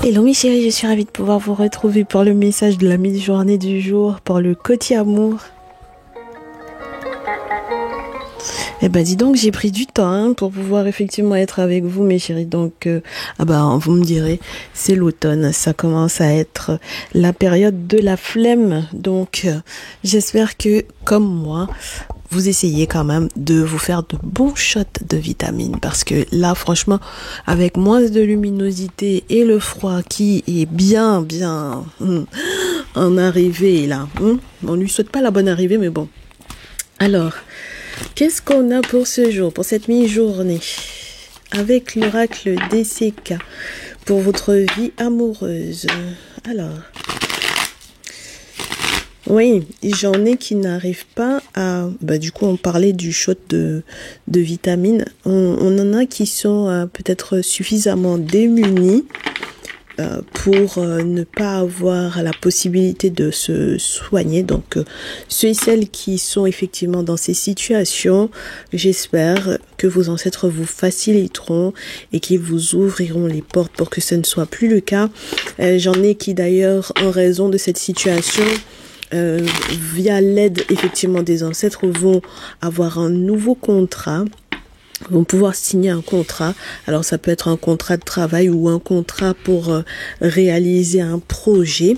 Hello mes chéris, je suis ravie de pouvoir vous retrouver pour le message de la mi-journée du jour, pour le côté amour. Eh ben dis donc, j'ai pris du temps pour pouvoir effectivement être avec vous mes chéris. Donc vous me direz, c'est l'automne, ça commence à être la période de la flemme. Donc j'espère que comme moi, vous essayez quand même de vous faire de bons shots de vitamines, parce que là franchement avec moins de luminosité et le froid qui est bien en arrivée là, on lui souhaite pas la bonne arrivée, mais bon. Alors, qu'est-ce qu'on a pour ce jour, pour cette mi-journée, avec l'oracle DCK pour votre vie amoureuse? Alors, oui, j'en ai qui n'arrivent pas à... du coup, on parlait du shot de vitamines. On en a qui sont peut-être suffisamment démunis pour ne pas avoir la possibilité de se soigner. Donc, ceux et celles qui sont effectivement dans ces situations, j'espère que vos ancêtres vous faciliteront et qu'ils vous ouvriront les portes pour que ce ne soit plus le cas. J'en ai qui d'ailleurs, en raison de cette situation, via l'aide effectivement des ancêtres, vont avoir un nouveau contrat, vont pouvoir signer un contrat. Alors ça peut être un contrat de travail ou un contrat pour réaliser un projet.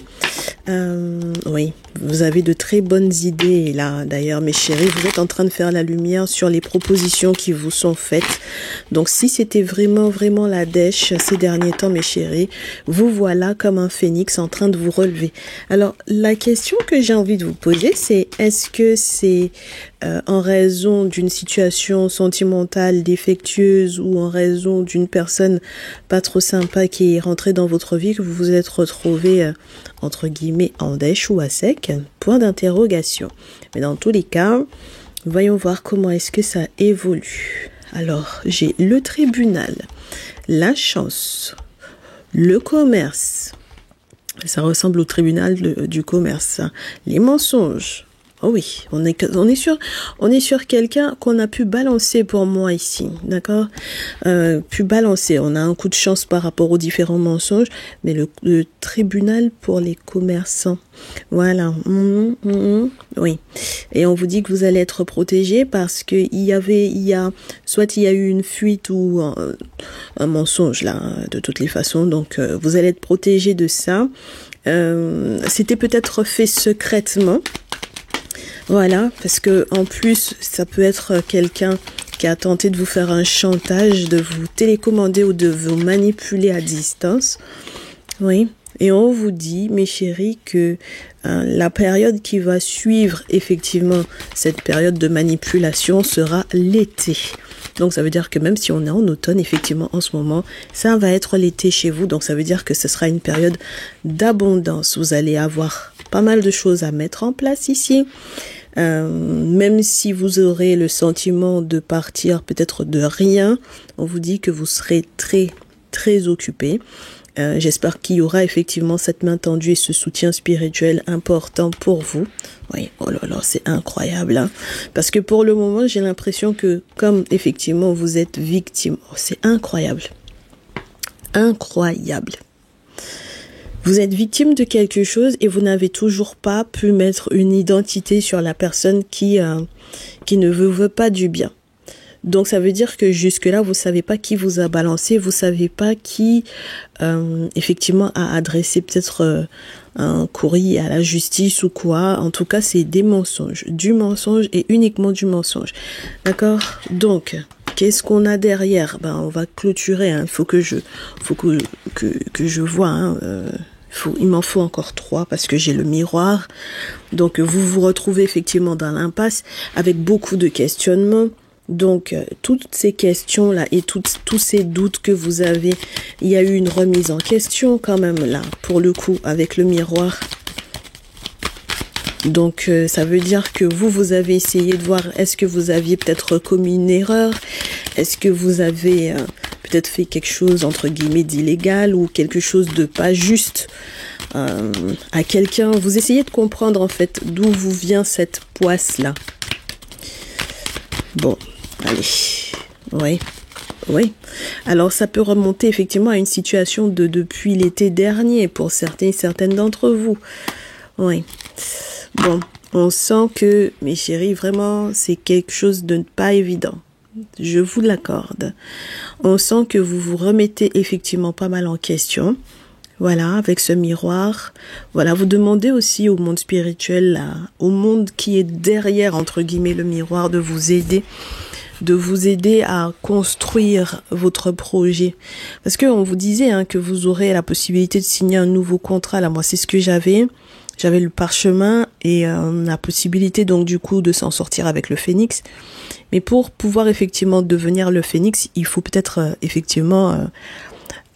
Oui, vous avez de très bonnes idées là. D'ailleurs, mes chéris, vous êtes en train de faire la lumière sur les propositions qui vous sont faites. Donc, si c'était vraiment la dèche ces derniers temps, mes chéris, vous voilà comme un phénix en train de vous relever. Alors, la question que j'ai envie de vous poser, c'est est-ce que c'est en raison d'une situation sentimentale défectueuse ou en raison d'une personne pas trop sympa qui est rentrée dans votre vie que vous vous êtes retrouvé entre guillemets en dèche ou à sec? Point d'interrogation. Mais dans tous les cas, voyons voir comment est-ce que ça évolue. Alors, j'ai le tribunal, la chance, le commerce. Ça ressemble au tribunal du commerce. Les mensonges. Oh oui, on est sur quelqu'un qu'on a pu balancer pour moi ici, d'accord? Pu balancer. On a un coup de chance par rapport aux différents mensonges, mais le tribunal pour les commerçants. Voilà. Oui. Et on vous dit que vous allez être protégé parce que soit il y a eu une fuite ou un mensonge là, de toutes les façons. Donc vous allez être protégé de ça. C'était peut-être fait secrètement. Voilà, parce que en plus, ça peut être quelqu'un qui a tenté de vous faire un chantage, de vous télécommander ou de vous manipuler à distance. Oui, et on vous dit, mes chéris, que la période qui va suivre effectivement cette période de manipulation sera l'été. Donc ça veut dire que même si on est en automne, effectivement en ce moment, ça va être l'été chez vous. Donc ça veut dire que ce sera une période d'abondance. Vous allez avoir pas mal de choses à mettre en place ici. Même si vous aurez le sentiment de partir peut-être de rien, on vous dit que vous serez très occupé. J'espère qu'il y aura effectivement cette main tendue et ce soutien spirituel important pour vous. Oui, oh là là, c'est incroyable. Parce que pour le moment, j'ai l'impression que comme effectivement vous êtes victime, c'est incroyable. Incroyable. Vous êtes victime de quelque chose et vous n'avez toujours pas pu mettre une identité sur la personne qui ne vous veut pas du bien. Donc ça veut dire que jusque-là, vous savez pas qui vous a balancé, vous savez pas qui effectivement a adressé peut-être un courrier à la justice ou quoi. En tout cas, c'est des mensonges, du mensonge et uniquement du mensonge. D'accord? Donc, qu'est-ce qu'on a derrière? On va clôturer. Il faut que je vois. Il m'en faut encore 3 parce que j'ai le miroir. Donc, vous vous retrouvez effectivement dans l'impasse avec beaucoup de questionnements. Donc, toutes ces questions-là et tous ces doutes que vous avez, il y a eu une remise en question quand même là, pour le coup, avec le miroir. Donc, ça veut dire que vous avez essayé de voir, est-ce que vous aviez peut-être commis une erreur? Est-ce que vous avez peut-être fait quelque chose, entre guillemets, d'illégal ou quelque chose de pas juste à quelqu'un? Vous essayez de comprendre, en fait, d'où vous vient cette poisse-là. Bon, allez, oui. Oui. Alors, ça peut remonter effectivement à une situation de depuis l'été dernier pour certaines d'entre vous. Oui. Bon, on sent que, mes chéris, vraiment, c'est quelque chose de pas évident. Je vous l'accorde. On sent que vous vous remettez effectivement pas mal en question. Voilà, avec ce miroir. Voilà, vous demandez aussi au monde spirituel, là, au monde qui est derrière, entre guillemets, le miroir, de vous aider à construire votre projet. Parce que on vous disait que vous aurez la possibilité de signer un nouveau contrat. Là, moi, c'est ce que j'avais. J'avais le parchemin et la possibilité donc du coup de s'en sortir avec le phénix. Mais pour pouvoir effectivement devenir le phénix, il faut peut-être effectivement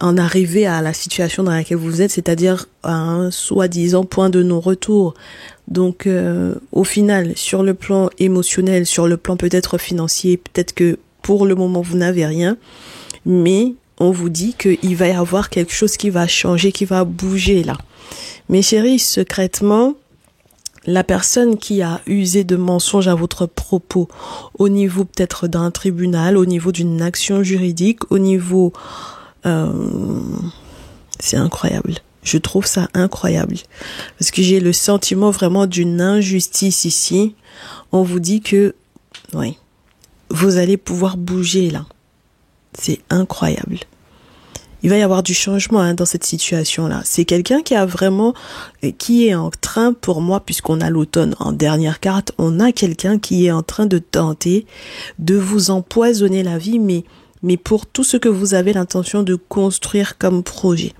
en arriver à la situation dans laquelle vous êtes, c'est-à-dire à un soi-disant point de non-retour. Donc au final, sur le plan émotionnel, sur le plan peut-être financier, peut-être que pour le moment vous n'avez rien, mais on vous dit qu'il va y avoir quelque chose qui va changer, qui va bouger là. Mes chéris, secrètement, la personne qui a usé de mensonges à votre propos, au niveau peut-être d'un tribunal, au niveau d'une action juridique, au niveau... c'est incroyable. Je trouve ça incroyable. Parce que j'ai le sentiment vraiment d'une injustice ici. On vous dit que, oui, vous allez pouvoir bouger là. C'est incroyable. Il va y avoir du changement dans cette situation-là. C'est quelqu'un qui est en train, pour moi, puisqu'on a l'automne en dernière carte, on a quelqu'un qui est en train de tenter de vous empoisonner la vie, mais pour tout ce que vous avez l'intention de construire comme projet.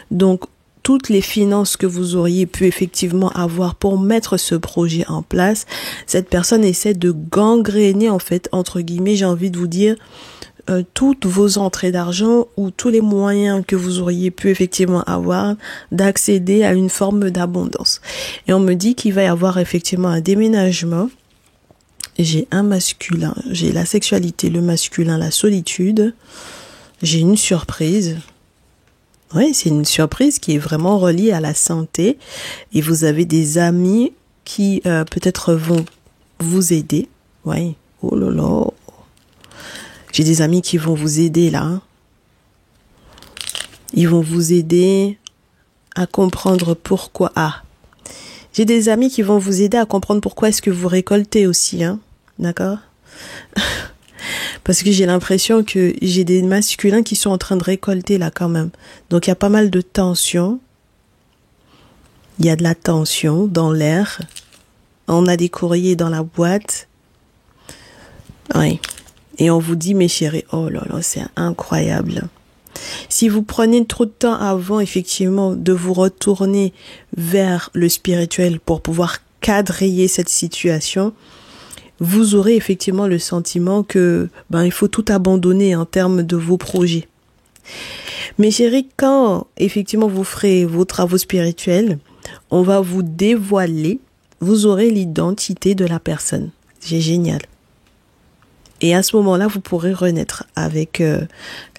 Donc, toutes les finances que vous auriez pu effectivement avoir pour mettre ce projet en place, cette personne essaie de gangréner, en fait, entre guillemets, j'ai envie de vous dire, toutes vos entrées d'argent ou tous les moyens que vous auriez pu effectivement avoir d'accéder à une forme d'abondance. Et on me dit qu'il va y avoir effectivement un déménagement. J'ai un masculin, j'ai la sexualité, le masculin, la solitude. J'ai une surprise. Oui, c'est une surprise qui est vraiment reliée à la santé. Et vous avez des amis qui peut-être vont vous aider. Oui, oh là là. J'ai des amis qui vont vous aider là. Ils vont vous aider à comprendre pourquoi. J'ai des amis qui vont vous aider à comprendre pourquoi est-ce que vous récoltez aussi, D'accord? Parce que j'ai l'impression que j'ai des masculins qui sont en train de récolter là quand même. Donc il y a pas mal de tension. Il y a de la tension dans l'air. On a des courriers dans la boîte. Oui. Et on vous dit, mes chéris, oh là là, c'est incroyable. Si vous prenez trop de temps avant, effectivement, de vous retourner vers le spirituel pour pouvoir quadriller cette situation, vous aurez effectivement le sentiment que, il faut tout abandonner en termes de vos projets. Mes chéris, quand, effectivement, vous ferez vos travaux spirituels, on va vous dévoiler, vous aurez l'identité de la personne. C'est génial. Et à ce moment-là, vous pourrez renaître avec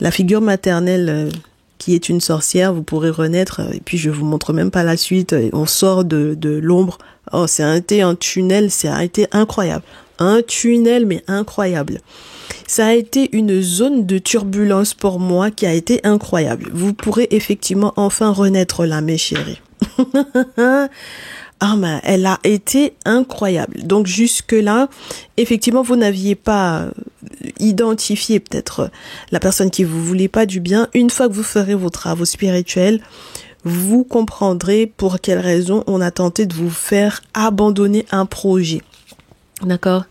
la figure maternelle qui est une sorcière. Vous pourrez renaître, et puis je vous montre même pas la suite. On sort de l'ombre. Oh, ça a été un tunnel, ça a été incroyable. Un tunnel, mais incroyable. Ça a été une zone de turbulence pour moi qui a été incroyable. Vous pourrez effectivement enfin renaître là, mes chéris. Elle a été incroyable. Donc jusque-là, effectivement, vous n'aviez pas identifié peut-être la personne qui vous voulait pas du bien. Une fois que vous ferez vos travaux spirituels, vous comprendrez pour quelle raison on a tenté de vous faire abandonner un projet. D'accord.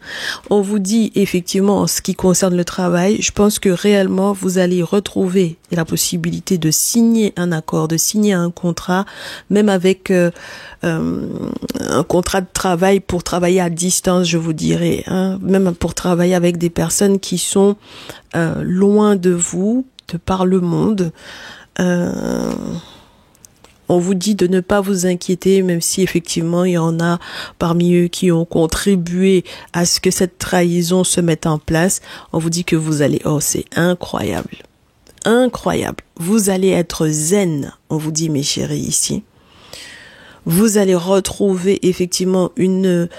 On vous dit effectivement en ce qui concerne le travail, je pense que réellement vous allez retrouver la possibilité de signer un accord, de signer un contrat, même avec un contrat de travail pour travailler à distance, je vous dirais, même pour travailler avec des personnes qui sont loin de vous, de par le monde. On vous dit de ne pas vous inquiéter, même si effectivement il y en a parmi eux qui ont contribué à ce que cette trahison se mette en place. On vous dit que vous allez, c'est incroyable. Incroyable. Vous allez être zen, on vous dit mes chéris ici. Vous allez retrouver effectivement une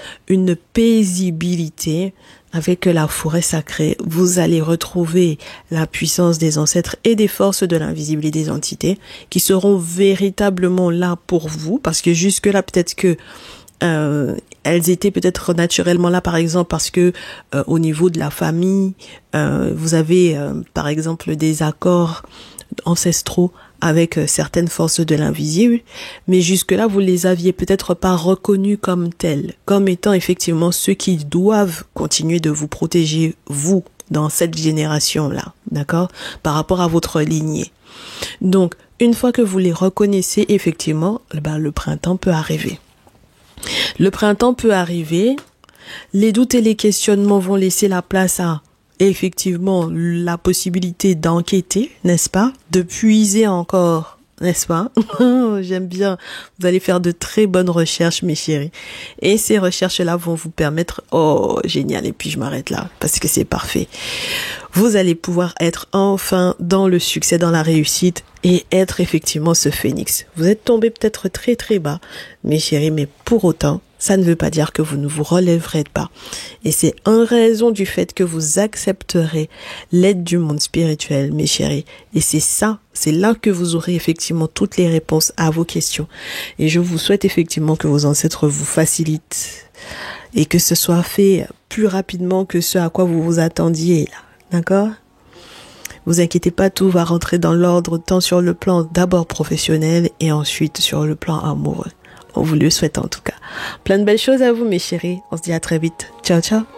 paisibilité avec la forêt sacrée. Vous allez retrouver la puissance des ancêtres et des forces de l'invisible et des entités qui seront véritablement là pour vous, parce que jusque-là, peut-être que elles étaient peut-être naturellement là, par exemple, parce que au niveau de la famille, vous avez par exemple des accords ancestraux avec certaines forces de l'invisible, mais jusque-là, vous les aviez peut-être pas reconnus comme tels, comme étant effectivement ceux qui doivent continuer de vous protéger, vous, dans cette génération-là, d'accord, par rapport à votre lignée. Donc, une fois que vous les reconnaissez, effectivement, le printemps peut arriver. Le printemps peut arriver, les doutes et les questionnements vont laisser la place à effectivement la possibilité d'enquêter, n'est-ce pas? De puiser encore, n'est-ce pas? J'aime bien. Vous allez faire de très bonnes recherches, mes chéris. Et ces recherches-là vont vous permettre, oh, génial, et puis je m'arrête là, parce que c'est parfait. Vous allez pouvoir être enfin dans le succès, dans la réussite, et être effectivement ce phénix. Vous êtes tombé peut-être très très bas, mes chéris, mais pour autant, ça ne veut pas dire que vous ne vous relèverez pas. Et c'est en raison du fait que vous accepterez l'aide du monde spirituel, mes chéris. Et c'est là que vous aurez effectivement toutes les réponses à vos questions. Et je vous souhaite effectivement que vos ancêtres vous facilitent et que ce soit fait plus rapidement que ce à quoi vous vous attendiez là. D'accord? Vous inquiétez pas, tout va rentrer dans l'ordre tant sur le plan d'abord professionnel et ensuite sur le plan amoureux. On vous le souhaite en tout cas. Plein de belles choses à vous, mes chéris. On se dit à très vite. Ciao, ciao.